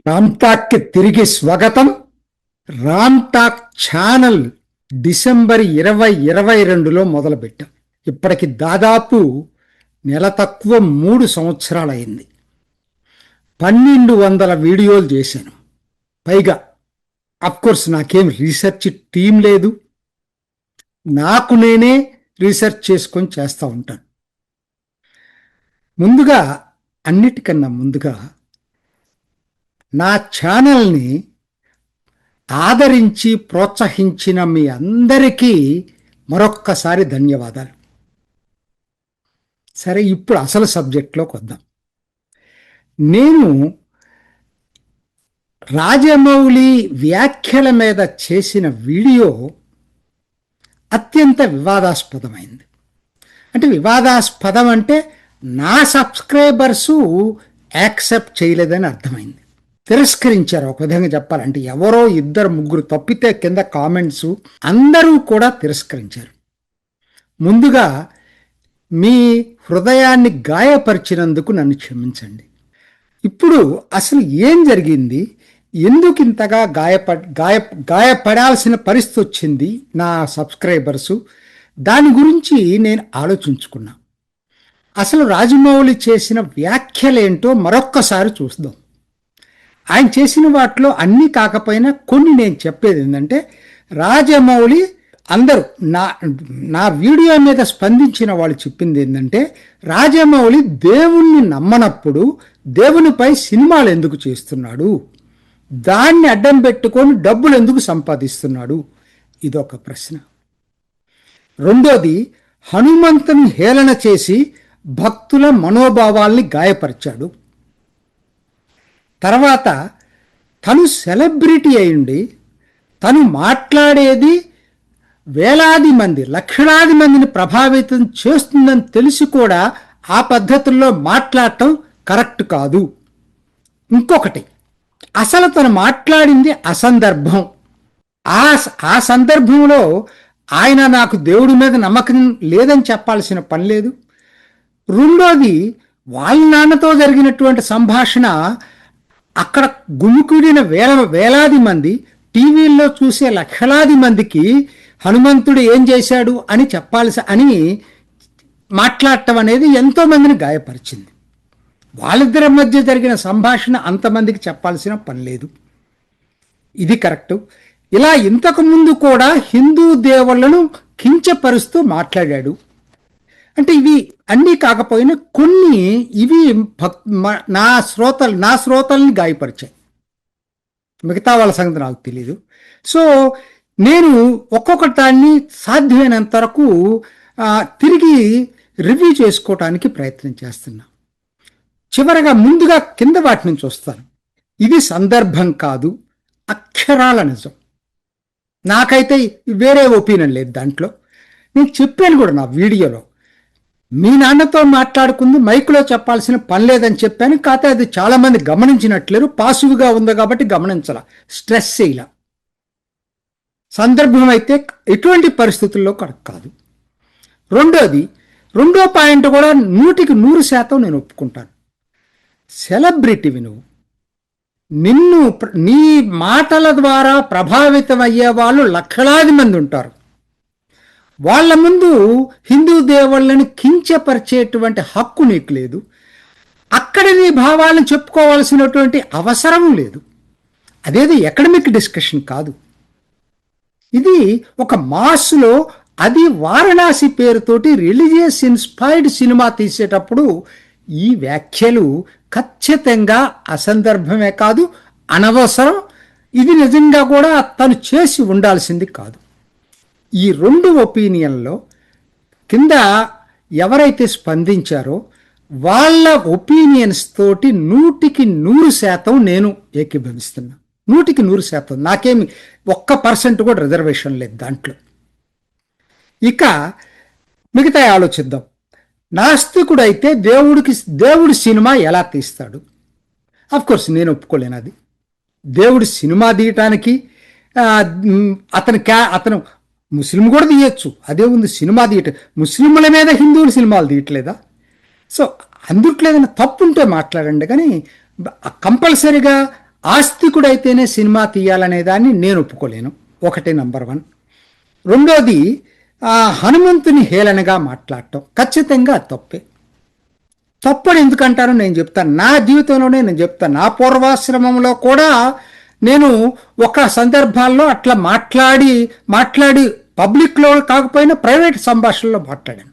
రామ్టాక్కి తిరిగి స్వాగతం. రామ్టాక్ channel December 2022లో మొదలుపెట్టాం. ఇప్పటికి దాదాపు నెల తక్కువ 3 సంవత్సరాలైంది. 1200 వీడియోలు చేశాను. పైగా అఫ్కోర్స్ నాకేం రీసెర్చ్ టీం లేదు, నాకు నేనే రీసెర్చ్ చేసుకొని చేస్తూ ఉంటాను. అన్నిటికన్నా ముందుగా నా ఛానల్ని ఆదరించి ప్రోత్సహించిన మీ అందరికీ మరొక్కసారి ధన్యవాదాలు. సరే, ఇప్పుడు అసలు సబ్జెక్ట్లోకి వద్దాం. నేను రాజమౌళి వ్యాఖ్యల మీద చేసిన వీడియో అత్యంత వివాదాస్పదమైంది. వివాదాస్పదం అంటే నా సబ్స్క్రైబర్సు యాక్సెప్ట్ చేయలేదని అర్థమైంది, తిరస్కరించారు. ఒక విధంగా చెప్పాలంటే ఎవరో 2-3 తప్పితే కింద కామెంట్స్ అందరూ కూడా తిరస్కరించారు. ముందుగా మీ హృదయాన్ని గాయపరిచినందుకు నన్ను క్షమించండి. ఇప్పుడు అసలు ఏం జరిగింది, ఎందుకు ఇంతగా గాయపడాల్సిన పరిస్థితి వచ్చింది నా సబ్స్క్రైబర్సు, దాని గురించి నేను ఆలోచించుకున్నా. అసలు రాజమౌళి చేసిన వ్యాఖ్యలేంటో మరొక్కసారి చూద్దాం. ఆయన చేసిన వాటిలో అన్నీ కాకపోయినా కొన్ని నేను చెప్పేది ఏంటంటే, రాజమౌళి అందరూ నా వీడియో మీద స్పందించిన వాళ్ళు చెప్పింది ఏంటంటే, రాజమౌళి దేవుణ్ణి నమ్మనప్పుడు దేవునిపై సినిమాలు ఎందుకు చేస్తున్నాడు, దాన్ని అడ్డం పెట్టుకొని డబ్బులు ఎందుకు సంపాదిస్తున్నాడు, ఇదొక ప్రశ్న. రెండోది, హనుమంతుని హేళన చేసి భక్తుల మనోభావాల్ని గాయపరిచాడు. తర్వాత తను సెలబ్రిటీ అయ్యుండి తను మాట్లాడేది వేలాది మంది, లక్షలాది మందిని ప్రభావితం చేస్తుందని తెలిసి కూడా ఆ పద్ధతుల్లో మాట్లాడటం కరెక్ట్ కాదు. ఇంకొకటి, అసలు తను మాట్లాడింది అసందర్భం. ఆ సందర్భంలో ఆయన నాకు దేవుడి మీద నమ్మకం లేదని చెప్పాల్సిన పని లేదు. రెండోది, వాళ్ళ నాన్నతో జరిగినటువంటి సంభాషణ అక్కడ గుమికూడిన వేలాది మంది, టీవీల్లో చూసే లక్షలాది మందికి హనుమంతుడు ఏం చేశాడు అని మాట్లాడటం అనేది ఎంతో మందిని గాయపరిచింది. వాళ్ళిద్దరి మధ్య జరిగిన సంభాషణ అంతమందికి చెప్పాల్సిన పని లేదు. ఇది కరెక్టు. ఇలా ఇంతకుముందు కూడా హిందూ దేవుళ్లను కించపరుస్తూ మాట్లాడాడు. ఇవి అన్నీ కాకపోయినా కొన్ని ఇవి నా శ్రోతల్ని గాయపరిచాయి. మిగతా వాళ్ళ సంగతి నాకు తెలీదు. సో నేను ఒక్కొక్క దాన్ని సాధ్యమైనంత వరకు తిరిగి రివ్యూ చేసుకోవటానికి ప్రయత్నం చేస్తున్నా. చివరగా ముందుగా కింద వాటి నుంచి వస్తాను. ఇది సందర్భం కాదు, అక్షరాల నిజం. నాకైతే వేరే ఒపీనియన్ లేదు దాంట్లో. నేను చెప్పాను కూడా నా వీడియోలో, మీ నాన్నతో మాట్లాడుకుంది మైకులో చెప్పాల్సిన పని లేదని చెప్పాను. కాకపోతే అది చాలామంది గమనించినట్లేరు, పాసివ్గా ఉంది కాబట్టి గమనించాల, స్ట్రెస్ చేయాల. సందర్భం అయితే ఎటువంటి పరిస్థితుల్లో కరెక్ట్ కాదు. రెండో పాయింట్ కూడా 100% నేను ఒప్పుకుంటాను. సెలబ్రిటీవి నువ్వు, నీ మాటల ద్వారా ప్రభావితం అయ్యే వాళ్ళు లక్షలాది మంది ఉంటారు. వాళ్ళ ముందు హిందూ దేవుళ్ళని కించపరిచేటువంటి హక్కు నీకు లేదు. అక్కడ నీ భావాలను చెప్పుకోవాల్సినటువంటి అవసరం లేదు. అదేది ఎకడమిక్ డిస్కషన్ కాదు. ఇది ఒక మాస్లో, అది వారణాసి పేరుతోటి రిలీజియస్ ఇన్స్పైర్డ్ సినిమా తీసేటప్పుడు ఈ వ్యాఖ్యలు ఖచ్చితంగా అసందర్భమే కాదు, అనవసరం. ఇది నిజంగా కూడా తను చేసి ఉండాల్సింది కాదు. ఈ 2 ఒపీనియన్లో కింద ఎవరైతే స్పందించారో వాళ్ళ ఒపీనియన్స్ తోటి 100% నేను ఏకీభవిస్తున్నా. 100%. నాకేమి 1% కూడా రిజర్వేషన్ లేదు దాంట్లో. ఇక మిగతా ఆలోచిద్దాం. నాస్తికుడైతే దేవుడి సినిమా ఎలా తీస్తాడు? అఫ్కోర్స్ నేను ఒప్పుకోలేను అది. దేవుడి సినిమా తీయటానికి అతను ముస్లిం కూడా తీయచ్చు, అదే ఉంది. సినిమా తీయటం, ముస్లింల మీద హిందువుల సినిమాలు తీయట్లేదా? సో అందుట్లో ఏదైనా తప్పు ఉంటే మాట్లాడండి, కానీ కంపల్సరిగా ఆస్తికుడైతేనే సినిమా తీయాలనే దాన్ని నేను ఒప్పుకోలేను. ఒకటి నంబర్ 1. రెండోది, హనుమంతుని హేళనగా మాట్లాడటం ఖచ్చితంగా తప్పే. తప్పని ఎందుకంటారో నేను చెప్తాను. నా జీవితంలోనే నేను చెప్తాను. నా పూర్వాశ్రమంలో కూడా నేను ఒక సందర్భాల్లో అట్లా మాట్లాడి పబ్లిక్లో కాకపోయినా ప్రైవేట్ సంభాషణలో మాట్లాడాను.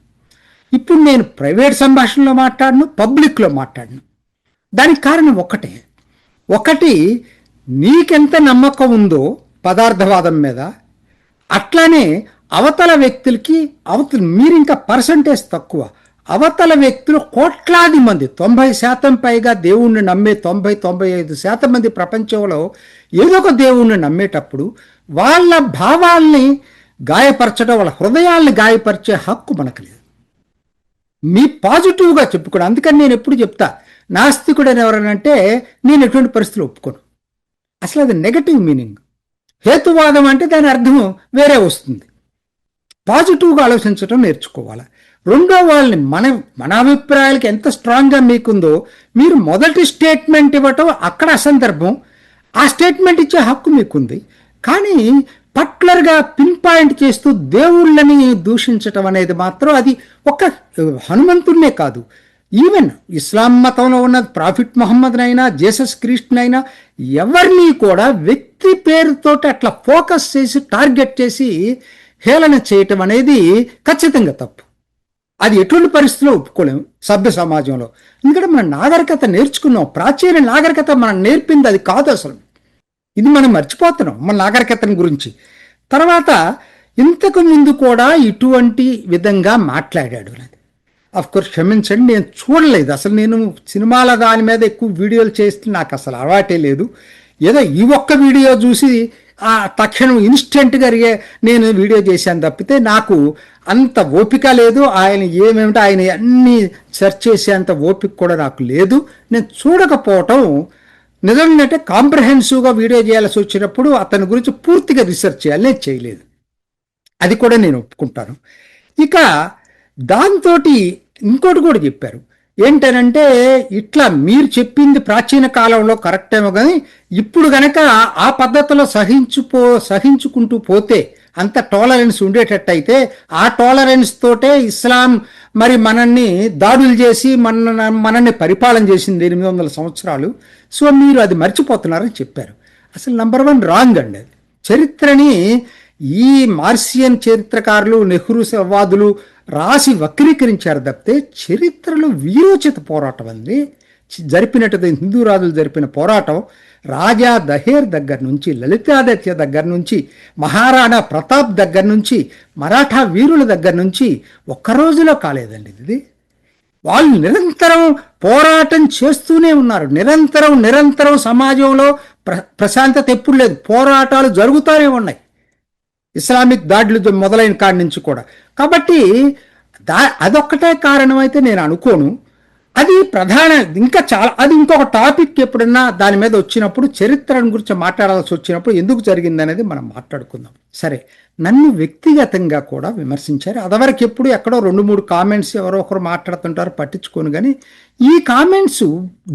ఇప్పుడు నేను ప్రైవేట్ సంభాషణలో మాట్లాడను, పబ్లిక్లో మాట్లాడను. దానికి కారణం ఒకటి, నీకెంత నమ్మకం ఉందో పదార్థవాదం మీద, అట్లానే అవతల వ్యక్తులకి మీరు ఇంకా పర్సంటేజ్ తక్కువ. అవతల వ్యక్తులు కోట్లాది మంది, 90% పైగా దేవుణ్ణి నమ్మే 90-95% మంది ప్రపంచంలో ఏదో ఒక దేవుణ్ణి నమ్మేటప్పుడు వాళ్ళ భావాల్ని గాయపరచడం, వాళ్ళ హృదయాల్ని గాయపరిచే హక్కు మనకు లేదు. మీ పాజిటివ్గా చెప్పుకోండి. అందుకని నేను ఎప్పుడు చెప్తా, నాస్తికుడని ఎవరనంటే నేను ఎటువంటి పరిస్థితులు ఒప్పుకోను. అసలు అది నెగటివ్ మీనింగ్. హేతువాదం అంటే దాని అర్థం వేరే వస్తుంది. పాజిటివ్గా ఆలోచించడం నేర్చుకోవాలి. రెండో వాళ్ళని మన అభిప్రాయాలకి ఎంత స్ట్రాంగ్గా మీకుందో, మీరు మొదటి స్టేట్మెంట్ ఇవ్వటం అక్కడ అసందర్భం, ఆ స్టేట్మెంట్ ఇచ్చే హక్కు మీకుంది. కానీ పర్టికులర్గా పిన్ పాయింట్ చేస్తూ దేవుళ్ళని దూషించటం అనేది మాత్రం అది ఒక హనుమంతుడినే కాదు, ఈవెన్ ఇస్లాం మతంలో ఉన్న ప్రాఫిట్ మొహమ్మద్నైనా జీసస్ క్రీస్తునైనా ఎవరిని కూడా వ్యక్తి పేరుతోటి అట్లా ఫోకస్ చేసి టార్గెట్ చేసి హేళన చేయటం అనేది ఖచ్చితంగా తప్పు. అది ఎటువంటి పరిస్థితుల్లో ఒప్పుకోలేము సభ్య సమాజంలో. ఎందుకంటే మనం నాగరికత నేర్చుకున్నాం. ప్రాచీన నాగరికత మనం నేర్పింది అది కాదు అసలు. ఇది మనం మర్చిపోతున్నాం మన నాగరికతను గురించి. తర్వాత ఇంతకు ముందు కూడా ఇటువంటి విధంగా మాట్లాడాడు. కోర్స్ క్షమించండి, నేను చూడలేదు అసలు. నేను సినిమాల దాని మీద ఎక్కువ వీడియోలు చేస్తే నాకు అసలు అలవాటే లేదు. ఏదో ఈ ఒక్క వీడియో చూసి తక్షణం ఇన్స్టెంట్గా నేను వీడియో చేశాను తప్పితే నాకు అంత ఓపిక లేదు. ఆయన అన్నీ సెర్చ్ చేసేంత ఓపిక కూడా నాకు లేదు. నేను చూడకపోవటం నిజంగా కాంప్రహెన్సివ్గా వీడియో చేయాల్సి వచ్చినప్పుడు అతని గురించి పూర్తిగా రీసెర్చ్ చేయాలి, నేను చేయలేదు. అది కూడా నేను ఒప్పుకుంటాను. ఇక దాంతో ఇంకోటి కూడా చెప్పారు ఏంటనంటే, ఇట్లా మీరు చెప్పింది ప్రాచీన కాలంలో కరెక్ట్ ఏమో కానీ ఇప్పుడు గనక ఆ పద్ధతిలో సహించుకుంటూ పోతే, అంత టాలరెన్స్ ఉండేటట్టయితే, ఆ టాలరెన్స్ తోటే ఇస్లాం మరి మనల్ని దాడులు చేసి మనల్ని పరిపాలన చేసింది 800 సంవత్సరాలు. సో మీరు అది మర్చిపోతున్నారని చెప్పారు. అసలు నంబర్ 1 రాంగ్ అండి. అది చరిత్రని ఈ మార్సియన్ చరిత్రకారులు, నెహ్రూవాదులు రాసి వక్రీకరించారు తప్పితే చరిత్రలో వీరోచిత పోరాటం అంది జరిపినట్టు హిందూ రాజులు జరిపిన పోరాటం రాజా దహేర్ దగ్గర నుంచి, లలితాదిత్య దగ్గర నుంచి, మహారాణా ప్రతాప్ దగ్గర నుంచి, మరాఠా వీరుల దగ్గర నుంచి ఒక్క రోజులో కాలేదండి ఇది. వాళ్ళు నిరంతరం పోరాటం చేస్తూనే ఉన్నారు. నిరంతరం సమాజంలో ప్రశాంతత ఎప్పుడు లేదు. పోరాటాలు జరుగుతూనే ఉన్నాయి, ఇస్లామిక్ దాడులు మొదలైన కాడి నుంచి కూడా. కాబట్టి అదొక్కటే కారణమైతే నేను అనుకోను. అది ఇంకా చాలా, అది ఇంకొక టాపిక్ ఎప్పుడన్నా దాని మీద వచ్చినప్పుడు, చరిత్ర గురించి మాట్లాడాల్సి వచ్చినప్పుడు ఎందుకు జరిగింది అనేది మనం మాట్లాడుకుందాం. సరే, నన్ను వ్యక్తిగతంగా కూడా విమర్శించారు. అదివరకు ఎప్పుడు ఎక్కడో 2-3 కామెంట్స్ ఎవరో ఒకరు మాట్లాడుతుంటారు, పట్టించుకోను. కానీ ఈ కామెంట్స్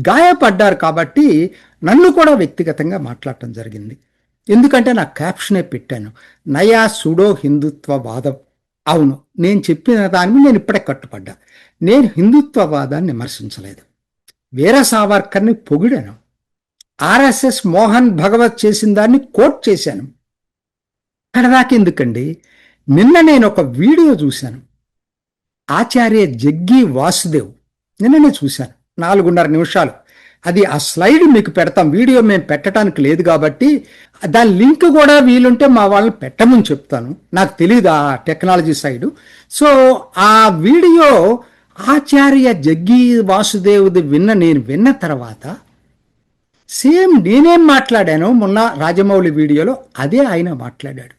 గాయపడ్డారు కాబట్టి నన్ను కూడా వ్యక్తిగతంగా మాట్లాడటం జరిగింది. ఎందుకంటే నా క్యాప్షనే పెట్టాను, నయా సుడో హిందుత్వవాదం. అవును, నేను చెప్పిన దాన్ని నేను ఇప్పుడే కట్టుపడ్డా. నేను హిందుత్వవాదాన్ని విమర్శించలేదు, వీర సావర్కర్ని పొగిడాను, ఆర్ఎస్ఎస్ మోహన్ భగవత్ చేసిన దాన్ని కోట్ చేశాను. అక్కడదాకా ఎందుకండి, నిన్న నేను ఒక వీడియో చూశాను, ఆచార్య జగ్గి వాసుదేవ్ నిన్ననే చూశాను, 4.5 నిమిషాలు. అది ఆ స్లైడ్ మీకు పెడతాం. వీడియో మేము పెట్టడానికి లేదు కాబట్టి దాని లింక్ కూడా వీలుంటే మా వాళ్ళని పెట్టమని చెప్తాను. నాకు తెలియదు ఆ టెక్నాలజీ సైడు. సో ఆ వీడియో ఆచార్య జగ్గి వాసుదేవ్ది నేను విన్న తర్వాత సేమ్ నేనేం మాట్లాడానో మొన్న రాజమౌళి వీడియోలో అదే ఆయన మాట్లాడాడు.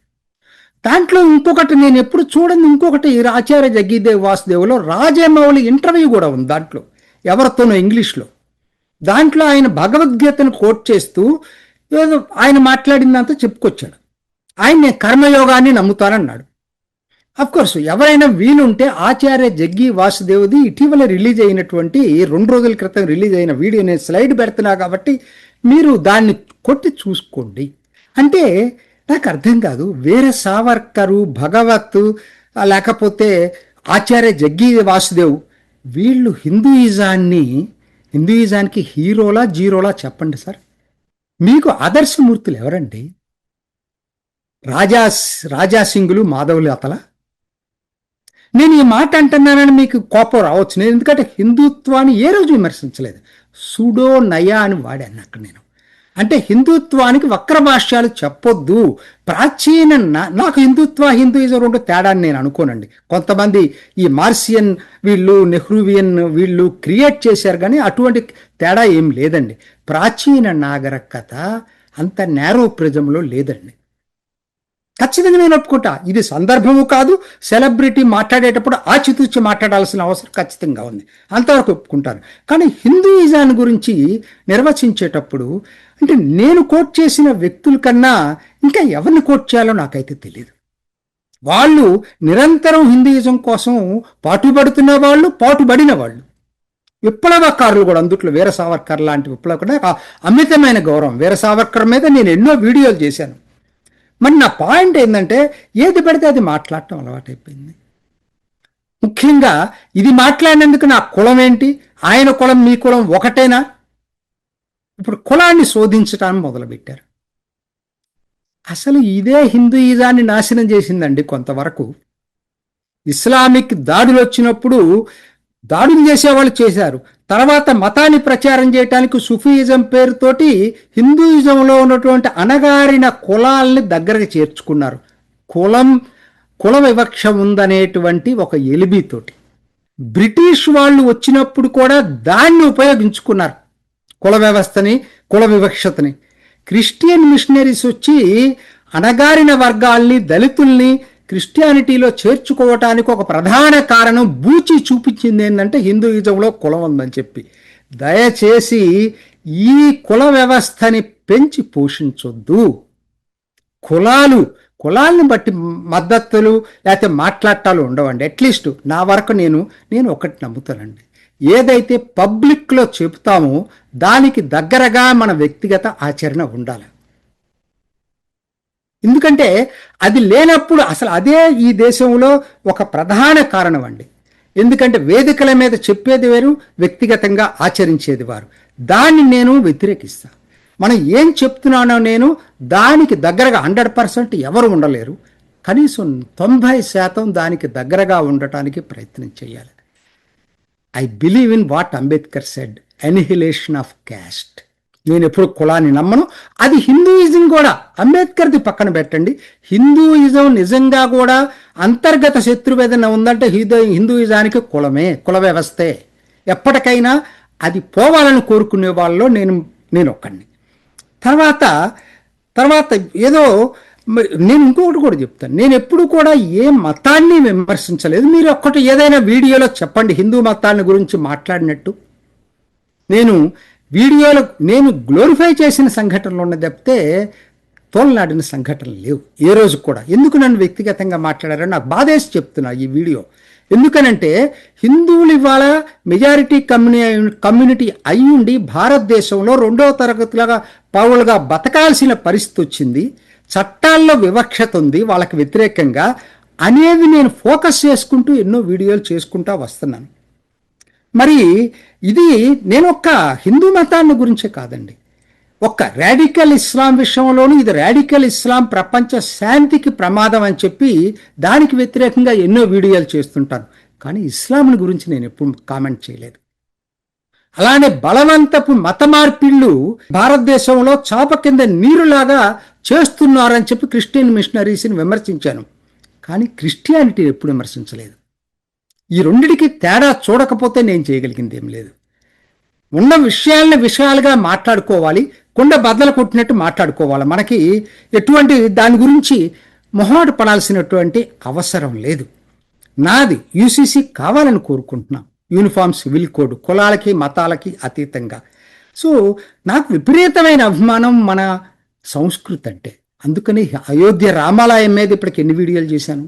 దాంట్లో ఇంకొకటి నేను ఎప్పుడు చూడండి, ఇంకొకటి ఆచార్య జగ్గిదేవ్ వాసుదేవ్లో రాజమౌళి ఇంటర్వ్యూ కూడా ఉంది దాంట్లో, ఎవరితోనో ఇంగ్లీష్లో. దాంట్లో ఆయన భగవద్గీతను కోట్ చేస్తూ ఏదో ఆయన మాట్లాడిందంతా చెప్పుకొచ్చాడు. ఆయన నేను కర్మయోగాన్ని నమ్ముతానన్నాడు. కోర్స్ ఎవరైనా వీలుంటే ఆచార్య జగ్గి వాసుదేవ్ది ఇటీవల రిలీజ్ అయినటువంటి 2 రోజుల క్రితం రిలీజ్ అయిన వీడియో నేను స్లైడ్ పెడుతున్నా కాబట్టి మీరు దాన్ని కొట్టి చూసుకోండి. అంటే నాకు అర్థం కాదు, వేరే సావర్కరు, భగవత్, లేకపోతే ఆచార్య జగ్గి వాసుదేవ్ వీళ్ళు హిందూయిజానికి హీరోలా జీరోలా చెప్పండి సార్. మీకు ఆదర్శమూర్తులు ఎవరండి? రాజాసింగులు, మాధవులు అతల? నేను ఈ మాట అంటున్నానని మీకు కోపం రావచ్చు. నేను ఎందుకంటే హిందుత్వాన్ని ఏ రోజు విమర్శించలేదు, సుడో నయా అని వాడాను అక్కడ నేను. అంటే హిందుత్వానికి వక్ర భాష్యాలు చెప్పొద్దు. ప్రాచీన నాకు హిందూయిజం రెండు తేడా అని నేను అనుకోనండి. కొంతమంది ఈ మార్సియన్ వీళ్ళు, నెహ్రూవియన్ వీళ్ళు క్రియేట్ చేశారు, కానీ అటువంటి తేడా ఏం లేదండి. ప్రాచీన నాగరికత అంత నేరో ప్రిజంలో లేదండి. ఖచ్చితంగా నేను ఒప్పుకుంటా. ఇది సందర్భము కాదు, సెలబ్రిటీ మాట్లాడేటప్పుడు ఆచితూచి మాట్లాడాల్సిన అవసరం ఖచ్చితంగా ఉంది, అంతవరకు ఒప్పుకుంటాను. కానీ హిందూయిజాన్ని గురించి నిర్వచించేటప్పుడు అంటే నేను కోట్ చేసిన వ్యక్తుల కన్నా ఇంకా ఎవరిని కోట్ చేయాలో నాకైతే తెలియదు. వాళ్ళు నిరంతరం హిందూయిజం కోసం పాటుపడుతున్న వాళ్ళు, పాటుపడిన వాళ్ళు, విప్లవకారులు కూడా. అందుట్లో వీర సావర్కర్ లాంటి విప్లవకుడు అమితమైన గౌరవం. వీర సావర్కర్ మీద నేను ఎన్నో వీడియోలు చేశాను. మరి నా పాయింట్ ఏంటంటే, ఏది పడితే అది మాట్లాడటం అలవాటైపోయింది. ముఖ్యంగా ఇది మాట్లాడినందుకు నా కులం ఏంటి, ఆయన కులం మీ కులం ఒకటేనా? ఇప్పుడు కులాన్ని శోధించటాన్ని మొదలుపెట్టారు. అసలు ఇదే హిందూయిజాన్ని నాశనం చేసిందండి కొంతవరకు. ఇస్లామిక్ దాడులు వచ్చినప్పుడు దాడులు చేసేవాళ్ళు చేశారు. తర్వాత మతాన్ని ప్రచారం చేయడానికి సుఫీయిజం పేరుతోటి హిందూయిజంలో ఉన్నటువంటి అణగారిన కులాల్ని దగ్గరకు చేర్చుకున్నారు. కుల వివక్ష ఉందనేటువంటి ఒక ఎలిబితోటి బ్రిటిష్ వాళ్ళు వచ్చినప్పుడు కూడా దాన్ని ఉపయోగించుకున్నారు, కుల వ్యవస్థని, కుల వివక్షతని. క్రిస్టియన్ మిషనరీస్ వచ్చి అణగారిన వర్గాల్ని, దళితుల్ని క్రిస్టియానిటీలో చేర్చుకోవటానికి ఒక ప్రధాన కారణం బూచి చూపించింది ఏంటంటే హిందూయిజంలో కులం ఉందని చెప్పి. దయచేసి ఈ కుల వ్యవస్థని పెంచి పోషించొద్దు. కులాలను బట్టి మద్దతులు లేకపోతే మాట్లాడటాలు ఉండవండి. అట్లీస్ట్ నా వరకు నేను ఒకటి నమ్ముతానండి, ఏదైతే పబ్లిక్లో చెబుతామో దానికి దగ్గరగా మన వ్యక్తిగత ఆచరణ ఉండాలి. ఎందుకంటే అది లేనప్పుడు అసలు అదే ఈ దేశంలో ఒక ప్రధాన కారణం అండి. ఎందుకంటే వేదికల మీద చెప్పేది వేరు, వ్యక్తిగతంగా ఆచరించేది వారు. దాన్ని నేను వ్యతిరేకిస్తాను. మనం ఏం చెప్తున్నానో నేను దానికి దగ్గరగా 100% ఎవరు ఉండలేరు, కనీసం 90% దానికి దగ్గరగా ఉండటానికి ప్రయత్నం చేయాలి. I believe in what Ambedkar said, annihilation of caste. నేను ఎప్పుడు కులాన్ని నమ్మను. అది హిందూయిజం కూడా, అంబేద్కర్ది పక్కన పెట్టండి, హిందూయిజం నిజంగా కూడా అంతర్గత శత్రువేదన ఉందంటే హిందూయిజానికి కుల వ్యవస్థే. ఎప్పటికైనా అది పోవాలని కోరుకునే వాళ్ళలో నేను ఒక్కడిని. తర్వాత ఏదో నేను ఇంకొకటి కూడా చెప్తాను, నేను ఎప్పుడు కూడా ఏ మతాన్ని విమర్శించలేదు. మీరు ఒక్కటి ఏదైనా వీడియోలో చెప్పండి హిందూ మతాన్ని గురించి మాట్లాడినట్టు. నేను గ్లోరిఫై చేసిన సంఘటనలు ఉన్న తప్పితే తోలనాడిన సంఘటనలు లేవు ఏ రోజు కూడా. ఎందుకు నన్ను వ్యక్తిగతంగా మాట్లాడారని నాకు బాధేసి చెప్తున్నా ఈ వీడియో. ఎందుకనంటే హిందువులు ఇవాళ మెజారిటీ కమ్యూనిటీ అయ్యుండి భారతదేశంలో 2వ తరగతిలాగా పౌరులుగా బతకాల్సిన పరిస్థితి వచ్చింది. చట్టాల్లో వివక్షత ఉంది వాళ్ళకి వ్యతిరేకంగా అనేది నేను ఫోకస్ చేసుకుంటూ ఎన్నో వీడియోలు చేసుకుంటూ వస్తున్నాను. మరి ఇది నేను ఒక్క హిందూ మతాన్ని గురించే కాదండి, ఒక్క రాడికల్ ఇస్లాం విషయంలోనూ ఇది రాడికల్ ఇస్లాం ప్రపంచ శాంతికి ప్రమాదం అని చెప్పి దానికి వ్యతిరేకంగా ఎన్నో వీడియోలు చేస్తుంటాను. కానీ ఇస్లాంని గురించి నేను ఎప్పుడు కామెంట్ చేయలేదు. అలానే బలవంతపు మత మార్పిళ్ళు భారతదేశంలో చాప కింద నీరులాగా చేస్తున్నారని చెప్పి క్రిస్టియన్ మిషనరీస్ని విమర్శించాను, కానీ క్రిస్టియానిటీని ఎప్పుడు విమర్శించలేదు. ఈ రెండిటికి తేడా చూడకపోతే నేను చేయగలిగింది ఏం లేదు. ఉన్న విషయాలుగా మాట్లాడుకోవాలి, కుండ బద్దలు కొట్టినట్టు మాట్లాడుకోవాలి. మనకి ఎటువంటి దాని గురించి మొహమాట పడాల్సినటువంటి అవసరం లేదు. నాది యూసీసీ కావాలని కోరుకుంటున్నాం, యూనిఫామ్ సివిల్ కోడ్, కులాలకి మతాలకి అతీతంగా. సో నాకు విపరీతమైన అభిమానం మన సంస్కృతి అంటే. అందుకని అయోధ్య రామాలయం మీద ఇప్పటికి ఎన్ని వీడియోలు చేశాను,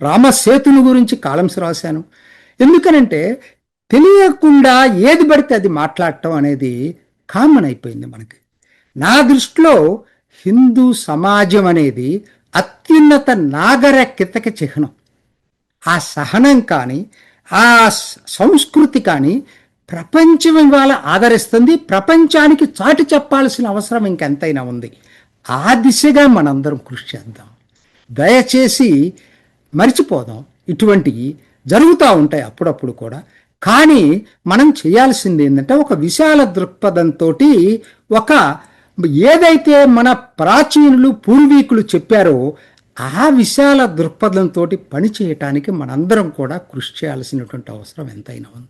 రామసేతుని గురించి కాలమ్స్ రాశాను. ఎందుకనంటే తెలియకుండా ఏది పడితే అది మాట్లాడటం అనేది కామన్ అయిపోయింది మనకి. నా దృష్టిలో హిందూ సమాజం అనేది అత్యున్నత నాగరికతకి చిహ్నం. ఆ సహనం కానీ ఆ సంస్కృతి కానీ ప్రపంచం ఇవాళ ఆదరిస్తుంది. ప్రపంచానికి చాటి చెప్పాల్సిన అవసరం ఇంకెంతైనా ఉంది. ఆ దిశగా మనందరం కృషి చేద్దాం. దయచేసి మర్చిపోదాం. ఇటువంటివి జరుగుతూ ఉంటాయి అప్పుడప్పుడు కూడా. కానీ మనం చేయాల్సింది ఏంటంటే ఒక విశాల దృక్పథంతో ఒక ఏదైతే మన ప్రాచీనులు పూర్వీకులు చెప్పారో ఆ విశాల దృక్పథంతో పని చేయటానికి మనందరం కూడా కృషి చేయాల్సినటువంటి అవసరం ఎంతైనా ఉంది.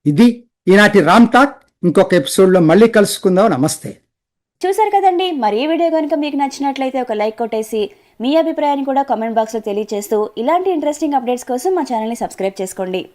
ఇది ఈనాటి రామ్ టాక్. ఇంకొక ఎపిసోడ్లో మళ్ళీ కలుసుకుందాం. నమస్తే. చూసారు కదండి. మరి ఈ వీడియో కనుక మీకు నచ్చినట్లయితే ఒక లైక్ కొట్టేసి మీ అభిప్రాయాన్ని కూడా కామెంట్ బాక్స్లో తెలియజేస్తూ ఇలాంటి ఇంట్రెస్టింగ్ అప్డేట్స్ కోసం మా ఛానల్ని సబ్స్క్రైబ్ చేసుకోండి.